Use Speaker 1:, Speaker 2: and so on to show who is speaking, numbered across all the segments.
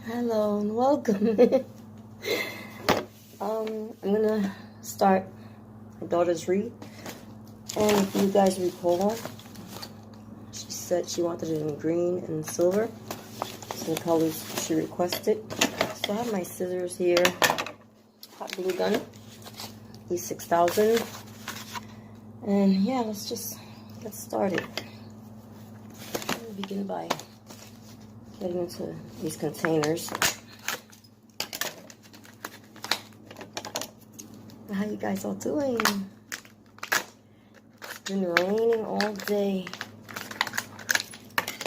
Speaker 1: Hello and welcome. I'm gonna start my daughter's wreath, and if you guys recall, she said she wanted it in green and silver, so the colors she requested. So I have my scissors here, hot glue gun, E6000, and yeah, let's just get started. I'll begin by getting into these containers. How you guys all doing? It's been raining all day.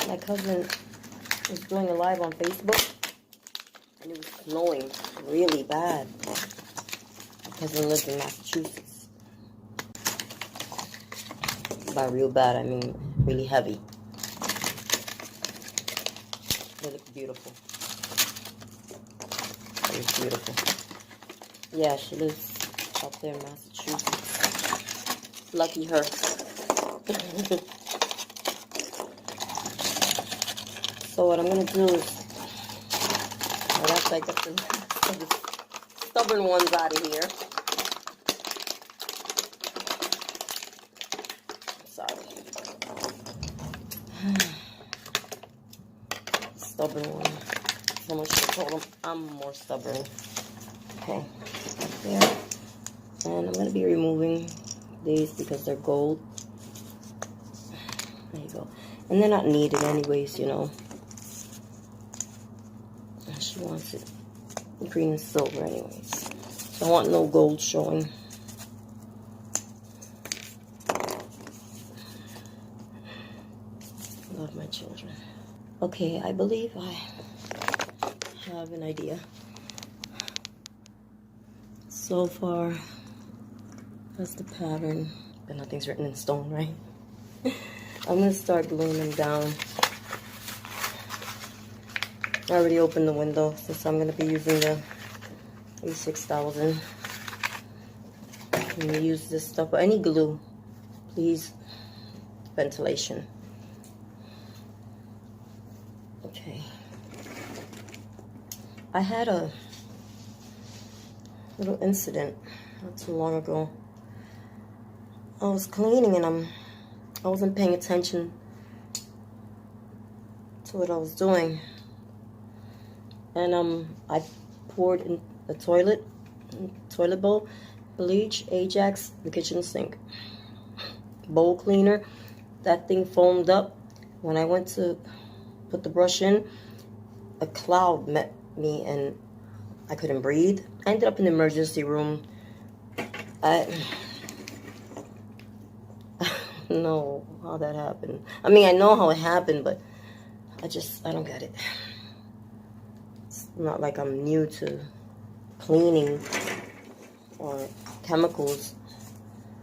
Speaker 1: My cousin was doing a live on Facebook, and it was snowing really bad. My cousin lives in Massachusetts. By real bad, I mean really heavy. They look beautiful. It was beautiful. Yeah, she lives up there in Massachusetts. Lucky her. So what I'm gonna do is, after I get the stubborn ones out of here. Sorry. Stubborn one. Someone should have told him I'm more stubborn. Okay, there. And I'm going to be removing these because they're gold. There you go. And they're not needed anyways, you know. And she wants it green and silver anyways. So I want no gold showing. Love my children. Okay, I believe I have an idea. So far, that's the pattern. But nothing's written in stone, right? I'm going to start gluing them down. I already opened the window since I'm going to be using the E6000. I'm going to use this stuff, but any glue, please, ventilation. Okay. I had a little incident not too long ago. I was cleaning and I wasn't paying attention to what I was doing, and I poured in the toilet bowl bleach, Ajax, the kitchen sink bowl cleaner. That thing foamed up. When I went to put the brush in, a cloud met me and I couldn't breathe. I ended up in the emergency room. I don't know how that happened. I mean, I know how it happened, but I don't get it. It's not like I'm new to cleaning or chemicals.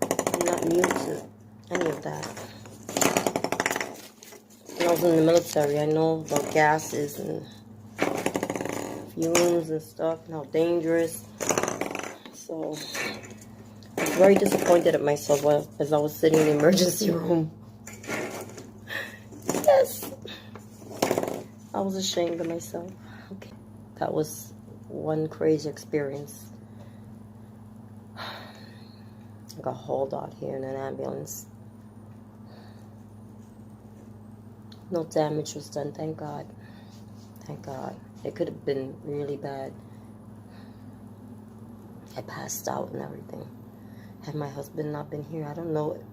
Speaker 1: I'm not new to any of that. When I was in the military, I know about gases and fumes and stuff and how dangerous. So I was very disappointed at myself as I was sitting in the emergency room. Yes, I was ashamed of myself. Okay, that was one crazy experience. I got hauled out here in an ambulance. No damage was done, thank God. Thank God. It could have been really bad. I passed out and everything. Had my husband not been here, I don't know it.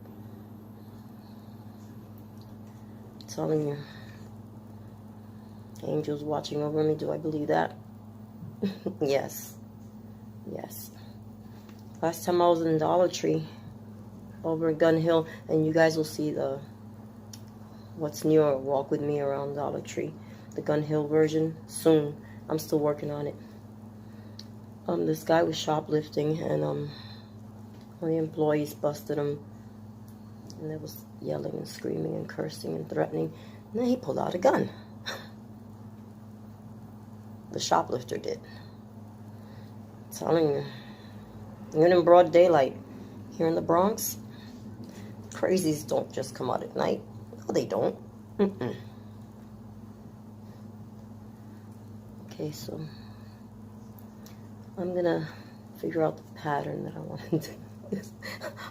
Speaker 1: I'm telling you. Angels watching over me, do I believe that? Yes. Yes. Last time I was in Dollar Tree over in Gun Hill, and you guys will see the What's New or Walk With Me around Dollar Tree. The Gun Hill version soon. I'm still working on it. This guy was shoplifting, and one of the employees busted him, and there was yelling and screaming and cursing and threatening, and then he pulled out a gun. The shoplifter did. I'm telling you, even in broad daylight here in the Bronx, crazies don't just come out at night. No, they don't. Okay, Okay, so I'm gonna figure out the pattern that I want to do.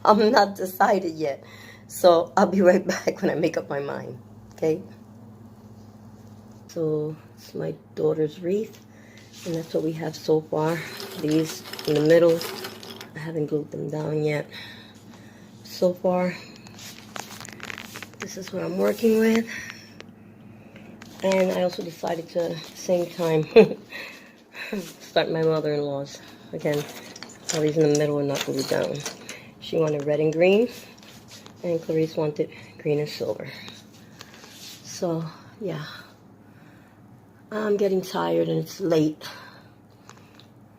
Speaker 1: I'm not decided yet, so I'll be right back when I make up my mind. Okay. So it's my daughter's wreath, and that's what we have so far. These in the middle, I haven't glued them down yet. So far, this is what I'm working with. And I also decided to, at the same time, start my mother-in-law's. Again, all these in the middle and not glued down. She wanted red and green, and Clarice wanted green and silver. So, yeah. I'm getting tired and it's late.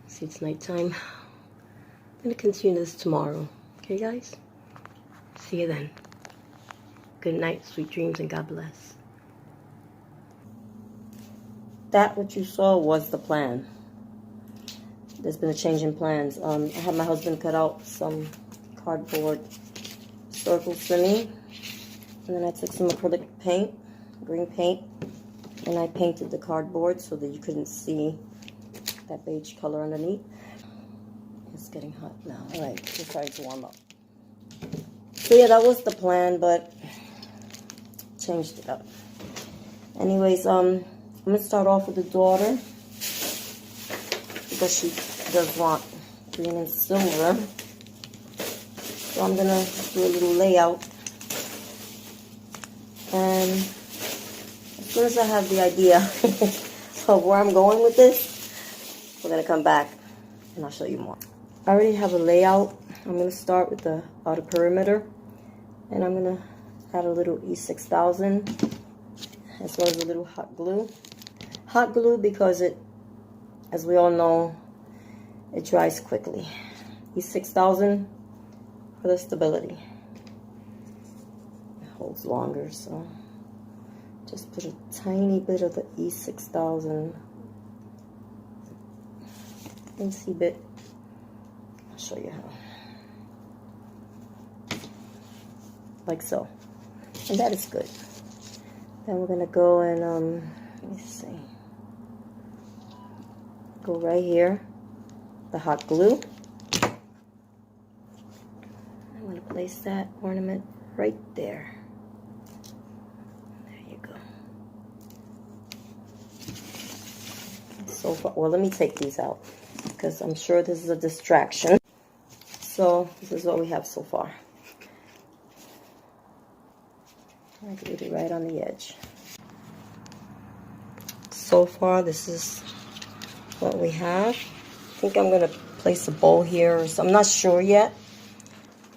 Speaker 1: See, it's nighttime. I'm going to continue this tomorrow. Okay, guys? See you then. Good night, sweet dreams, and God bless. That what you saw was the plan. There's been a change in plans. I had my husband cut out some cardboard circles for me. And then I took some acrylic paint, green paint, and I painted the cardboard so that you couldn't see that beige color underneath. It's getting hot now. All right, it's starting to warm up. So yeah, that was the plan, but changed it up. Anyways, I'm gonna start off with the daughter because she does want green and silver. So I'm gonna do a little layout, and as soon as I have the idea of where I'm going with this, we're gonna come back and I'll show you more. I already have a layout. I'm gonna start with the outer perimeter, and I'm gonna add a little E6000 as well as a little hot glue. Hot glue because it, as we all know, it dries quickly. E6000 for the stability. It holds longer, so just put a tiny bit of the E6000, teensy bit. I'll show you how. Like so. And that is good. Then we're gonna go and let me see. Go right here, the hot glue. I'm gonna place that ornament right there. There you go. So far, well, let me take these out because I'm sure this is a distraction. So this is what we have so far. I glued it right on the edge. So far, this is what we have. I think I'm gonna place a bow here or something. I'm not sure yet,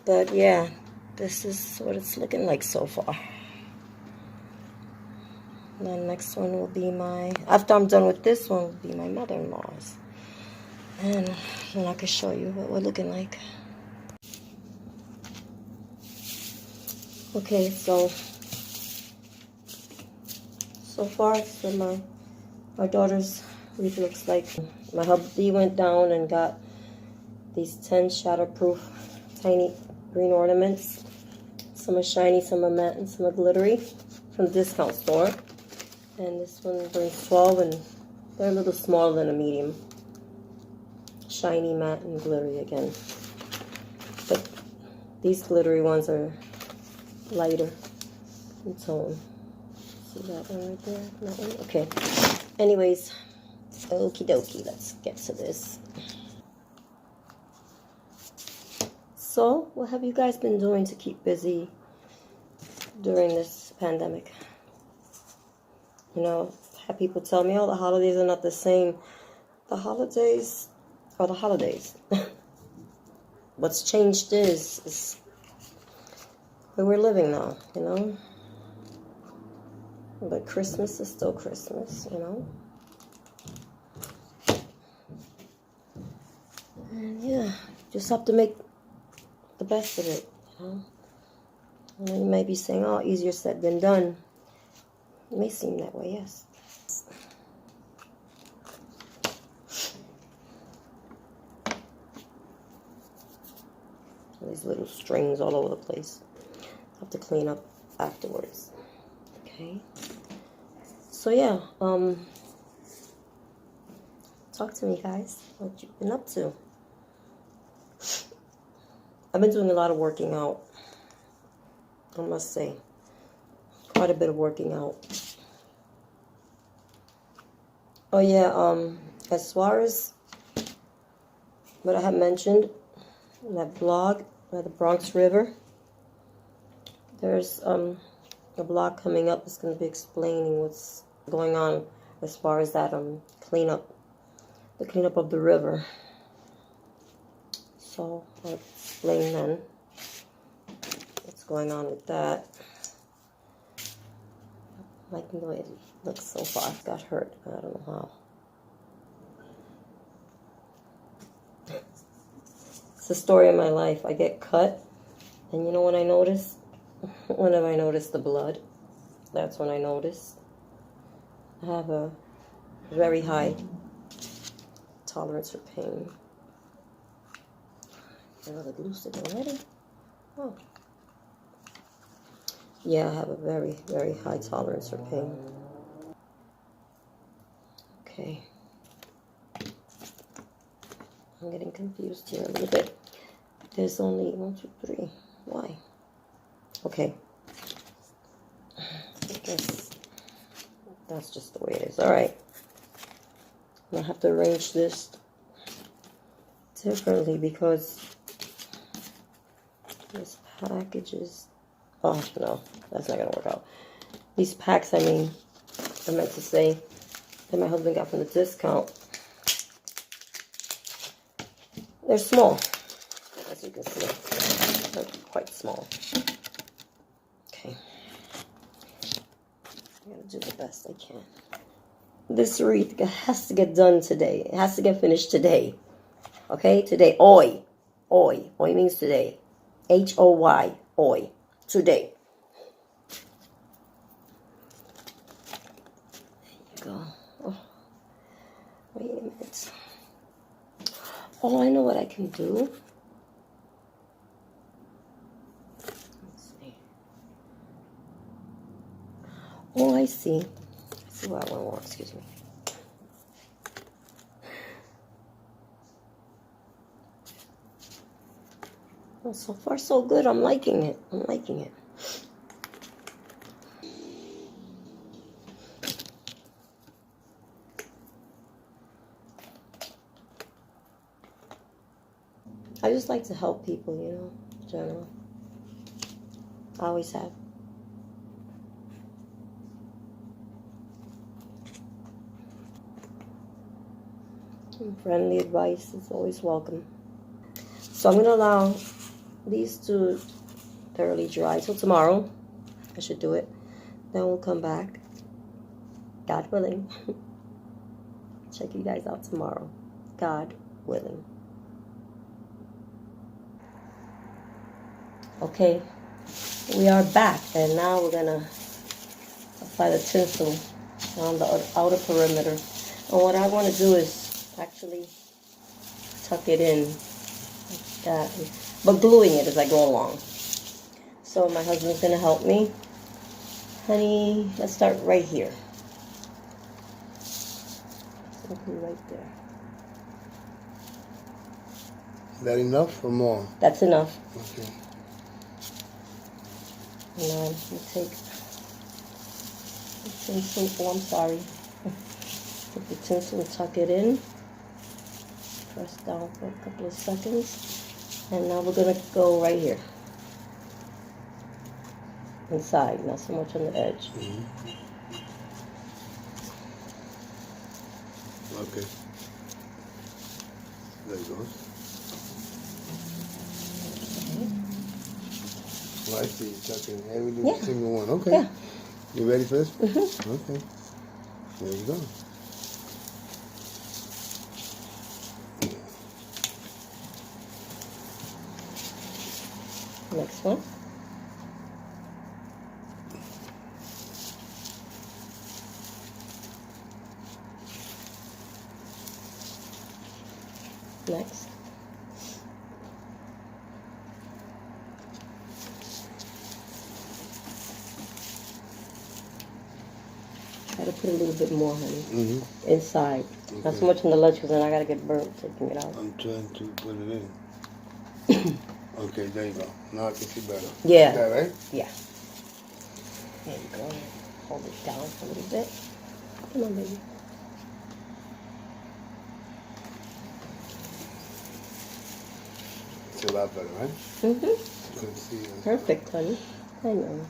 Speaker 1: but yeah, this is what it's looking like so far. And the next one will be my, after I'm done with this one, will be my mother-in-law's. And then I can show you what we're looking like. Okay, so far, it's what my daughter's wreath looks like. My hubby went down and got these 10 shatterproof tiny green ornaments. Some are shiny, some are matte, and some are glittery from the discount store. And this one brings 12, and they're a little smaller than a medium. Shiny, matte, and glittery again. But these glittery ones are lighter in tone. See that one right there? That one? Okay. Anyways, okie dokie, let's get to this. So, what have you guys been doing to keep busy during this pandemic? You know, I have people tell me, oh, the holidays are not the same. The holidays are the holidays. What's changed is where we're living now, you know? But Christmas is still Christmas, you know? And yeah, just have to make the best of it, you know? And then you may be saying, oh, easier said than done. It may seem that way, yes. These little strings all over the place. I have to clean up afterwards. Okay. So yeah, Talk to me, guys. What you been up to? I've been doing a lot of working out. I must say. Quite a bit of working out. Oh yeah, as far as what I had mentioned, that blog by the Bronx River, there's a blog coming up that's going to be explaining what's going on as far as that cleanup, the cleanup of the river. So I'll explain then what's going on with that. Liking the way it looks so far. It got hurt. I don't know how. It's the story of my life. I get cut, and you know when I notice? Whenever I notice the blood, that's when I notice. I have a very high tolerance for pain. I got a glue stick already. Oh. Yeah, I have a very, very high tolerance for pain. Okay. I'm getting confused here a little bit. There's only 1, 2, 3. Why? Okay. I guess that's just the way it is. All right. I have to arrange this differently because this package is... Oh, no. That's not going to work out. These packs, I mean, I meant to say that my husband got from the discount. They're small, as you can see. They're quite small. Okay. I'm going to do the best I can. This wreath has to get done today. It has to get finished today. Okay? Today. Oi. Oi. Oi means today. H-O-Y. Oi. Today. There you go. Oh. Wait a minute. Oh, I know what I can do. Let's see. Oh, I see. Let's see where I want to walk. Excuse me. Well, so far, so good. I'm liking it. I'm liking it. I just like to help people, you know, in general. I always have. And friendly advice is always welcome. So I'm going to allow these to thoroughly dry till tomorrow. I should do it. Then we'll come back, God willing. Check you guys out tomorrow, God willing. Okay, we are back, and now we're gonna apply the tinsel on the outer perimeter. And what I want to do is actually tuck it in like that, but gluing it as I go along. So my husband's gonna help me. Honey, let's start right here. So glue right there.
Speaker 2: Is that enough or more?
Speaker 1: That's enough.
Speaker 2: Okay.
Speaker 1: And then you take the tinsel, oh I'm sorry, take the tinsel and tuck it in, press down for a couple of seconds, and now we're going to go right here, inside, not so much on the edge.
Speaker 2: Mm-hmm. Okay. There it goes. Well, I see you tucking every single one. Okay.
Speaker 1: Yeah.
Speaker 2: You ready for this?
Speaker 1: Mm-hmm.
Speaker 2: Okay. There you go.
Speaker 1: Next one. Next. Gotta put a little bit more, honey,
Speaker 2: Mm-hmm.
Speaker 1: inside.
Speaker 2: Okay.
Speaker 1: Not so much in the ledge, because then I gotta get burnt taking it out.
Speaker 2: I'm trying to put it in. Okay, there you go. Now I can see better.
Speaker 1: Yeah.
Speaker 2: Is that right?
Speaker 1: Yeah. There you go. Hold it down a little bit. Come on, baby.
Speaker 2: It's a lot better, right?
Speaker 1: Mm-hmm.
Speaker 2: You can see it.
Speaker 1: Perfect, honey. I know.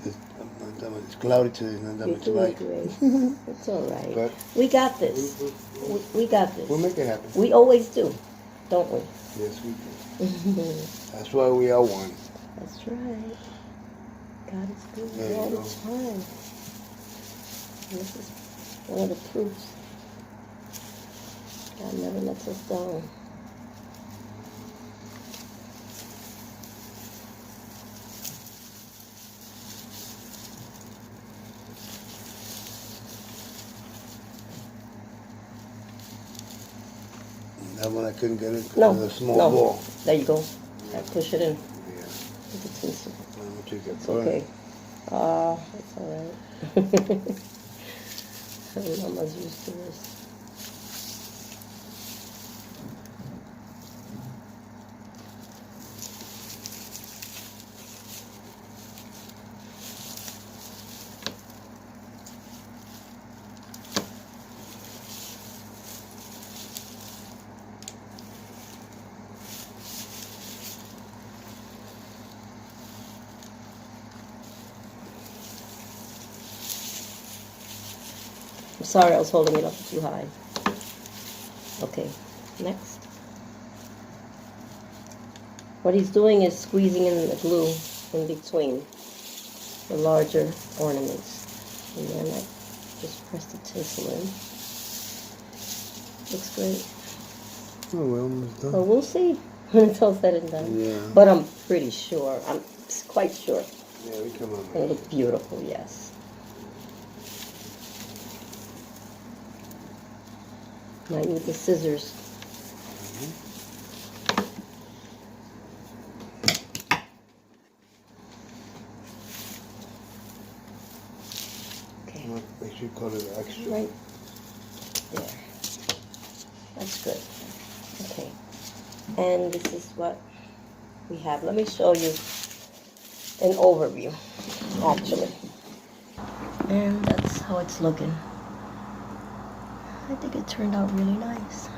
Speaker 2: It's cloudy today, it's not that
Speaker 1: You're
Speaker 2: much
Speaker 1: doing
Speaker 2: light.
Speaker 1: great. It's all right.
Speaker 2: But
Speaker 1: we got this. We got this.
Speaker 2: we'll make it happen.
Speaker 1: We always do, don't we?
Speaker 2: Yes, we do. That's why we are one.
Speaker 1: That's right. God is good
Speaker 2: There
Speaker 1: all
Speaker 2: you
Speaker 1: the
Speaker 2: go.
Speaker 1: time. And this is one of the proofs. God never lets us down.
Speaker 2: That one I couldn't get it because
Speaker 1: No,
Speaker 2: of the small
Speaker 1: no.
Speaker 2: ball.
Speaker 1: There you go. I push it in.
Speaker 2: Yeah.
Speaker 1: If it's in.
Speaker 2: I'm gonna take it.
Speaker 1: It's okay. It's all right. Mama's used to this. I'm sorry, I was holding it up too high. Okay, next. What he's doing is squeezing in the glue in between the larger ornaments. And then I just press the tinsel in. Looks great.
Speaker 2: Oh, we're almost done.
Speaker 1: Well, we'll see when it's all said and done.
Speaker 2: Yeah.
Speaker 1: But I'm pretty sure, I'm quite sure
Speaker 2: Yeah, we come on.
Speaker 1: it'll look beautiful, yes. Now you with the scissors. Okay.
Speaker 2: Make sure you cut it extra.
Speaker 1: Right there. That's good. Okay. And this is what we have. Let me show you an overview, actually. And that's how it's looking. I think it turned out really nice.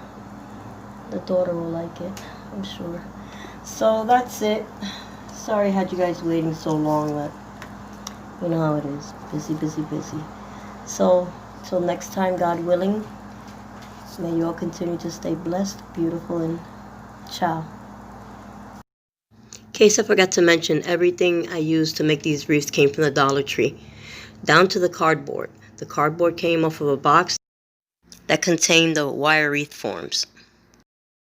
Speaker 1: The daughter will like it, I'm sure. So that's it. Sorry I had you guys waiting so long, but you know how it is. Busy, busy, busy. So, till next time, God willing, may you all continue to stay blessed, beautiful, and ciao. In case I forgot to mention, everything I used to make these wreaths came from the Dollar Tree, down to the cardboard. The cardboard came off of a box that contained the wire wreath forms.